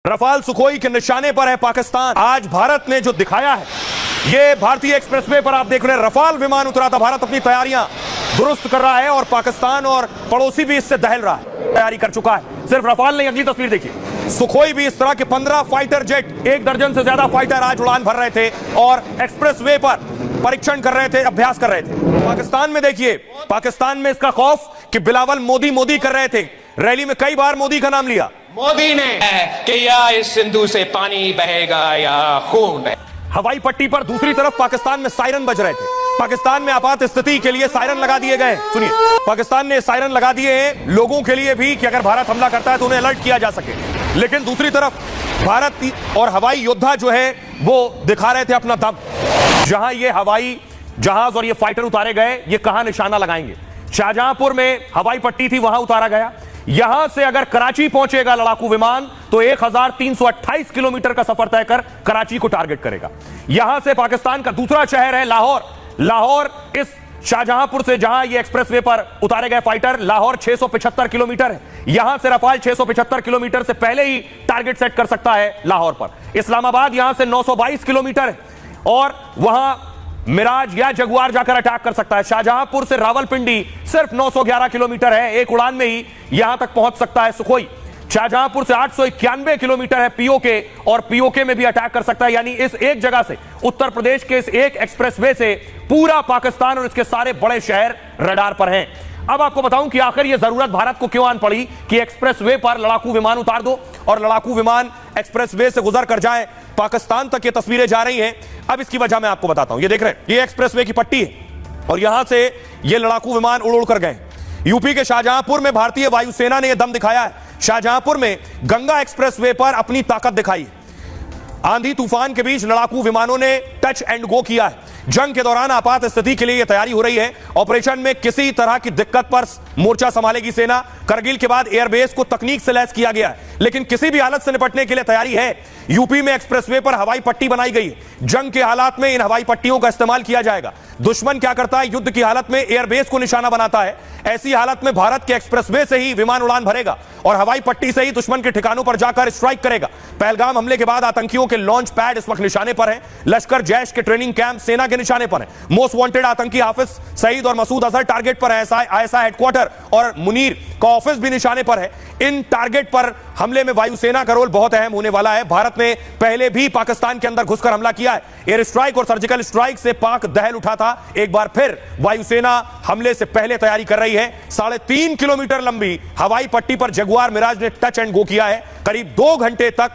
Rafale Sukhoi के निशाने पर है पाकिस्तान। आज भारत ने जो दिखाया है, ये भारतीय एक्सप्रेसवे पर आप देख रहे हैं, रफाल विमान उतरा था। भारत अपनी तैयारियां दुरुस्त कर रहा है और पाकिस्तान और पड़ोसी भी इससे दहल रहा है, तैयारी कर चुका है। सिर्फ रफाल नहीं, अगली तस्वीर देखिए, सुखोई भी इस तरह के 15 फाइटर जेट, 1 दर्जन से ज्यादा फाइटर आज उड़ान भर रहे थे और एक्सप्रेसवे पर परीक्षण कर रहे थे, अभ्यास कर रहे थे। पाकिस्तान में देखिए, पाकिस्तान में इसका खौफ कि बिलावल मोदी मोदी कर रहे थे। रैली में कई बार मोदी का नाम लिया। मोदी ने कि या इस सिंधु से पानी बहेगा या खून बहेगा। हवाई पट्टी पर दूसरी तरफ पाकिस्तान में सायरन बज रहे थे। पाकिस्तान में आपात स्थिति के लिए सायरन लगा दिए गए। सुनिए, पाकिस्तान ने सायरन लगा दिए हैं लोगों के लिए भी कि अगर भारत हमला करता है तो उन्हें अलर्ट किया जा सके। लेकिन दूसरी तरफ भारत और हवाई योद्धा जो है वो दिखा रहे थे अपना दम। जहां ये हवाई जहाज और ये फाइटर उतारे गए, ये कहां निशाना लगाएंगे। शाहजहांपुर में हवाई पट्टी थी, वहां उतारा गया। यहां से अगर कराची पहुंचेगा लड़ाकू विमान तो 1328 किलोमीटर का सफर तय कर कराची को टारगेट करेगा। यहां से पाकिस्तान का दूसरा शहर है लाहौर। लाहौर इस शाहजहांपुर से जहां ये एक्सप्रेसवे पर उतारे गए फाइटर, लाहौर 675 किलोमीटर है। यहां से रफाल 675 किलोमीटर से पहले ही टारगेट सेट कर सकता है लाहौर पर। इस्लामाबाद यहां से 922 किलोमीटर है और वहां मिराज या जगुआर जाकर अटैक कर सकता है। शाहजहांपुर से रावलपिंडी सिर्फ 911 किलोमीटर है, एक उड़ान में ही यहां तक पहुंच सकता है सुखोई। शाहजहांपुर से 891 किलोमीटर है पीओके, और पीओके में भी अटैक कर सकता है। यानी इस एक जगह से, उत्तर प्रदेश के इस एक एक्सप्रेसवे से पूरा पाकिस्तान और इसके सारे बड़े शहर रडार पर हैं। अब आपको बताऊं कि आखिर यह जरूरत भारत को क्यों आन पड़ी कि एक्सप्रेसवे पर लड़ाकू विमान उतार दो और लड़ाकू विमान एक्सप्रेसवे से गुजर कर जाए पाकिस्तान तक। ये तस्वीरें जा रही हैं। अब इसकी वजह मैं आपको बताता हूं। ये देख रहे हैं, ये एक्सप्रेसवे की पट्टी है और यहां से ये लड़ाकू विमान उड़ उड़ कर गए। यूपी के शाहजहांपुर में भारतीय वायुसेना ने यह दम दिखाया है। शाहजहांपुर में गंगा एक्सप्रेसवे पर अपनी ताकत दिखाई। आंधी तूफान के बीच लड़ाकू विमानों ने टच एंड गो किया है। जंग के दौरान आपात स्थिति के लिए यह तैयारी हो रही है। ऑपरेशन में किसी तरह की दिक्कत पर मोर्चा संभालेगी सेना। करगिल के बाद एयरबेस को तकनीक से लैस किया गया है, लेकिन किसी भी हालत से निपटने के लिए तैयारी है। यूपी में एक्सप्रेसवे पर हवाई पट्टी बनाई गई है। जंग के हालात में इन हवाई पट्टियों का इस्तेमाल किया जाएगा। दुश्मन क्या करता है, युद्ध की हालत में एयरबेस को निशाना बनाता है। ऐसी हालत में भारत के एक्सप्रेसवे से ही विमान उड़ान भरेगा और हवाई पट्टी से ही दुश्मन के ठिकानों पर जाकर स्ट्राइक करेगा। पहलगाम हमले के बाद आतंकियों के लॉन्च पैड इस वक्त निशाने पर है। लश्कर जैश के ट्रेनिंग कैंप सेना के निशाने पर है। मोस्ट वांटेड आतंकी हाफिज सईद और मसूद अजहर टारगेट पर है। आईएसआई हेडक्वार्टर और मुनीर का ऑफिस भी निशाने पर है। इन टारगेट पर हमले में वायुसेना का रोल बहुत अहम होने वाला है। भारत ने पहले भी पाकिस्तान के अंदर घुसकर हमला किया है। एयर स्ट्राइक और सर्जिकल स्ट्राइक से पाक दहल उठा था। एक बार फिर वायुसेना हमले से पहले तैयारी कर रही है। 3.5 किलोमीटर लंबी हवाई पट्टी पर जगुआर मिराज ने टच एंड गो किया है। करीब 2 घंटे तक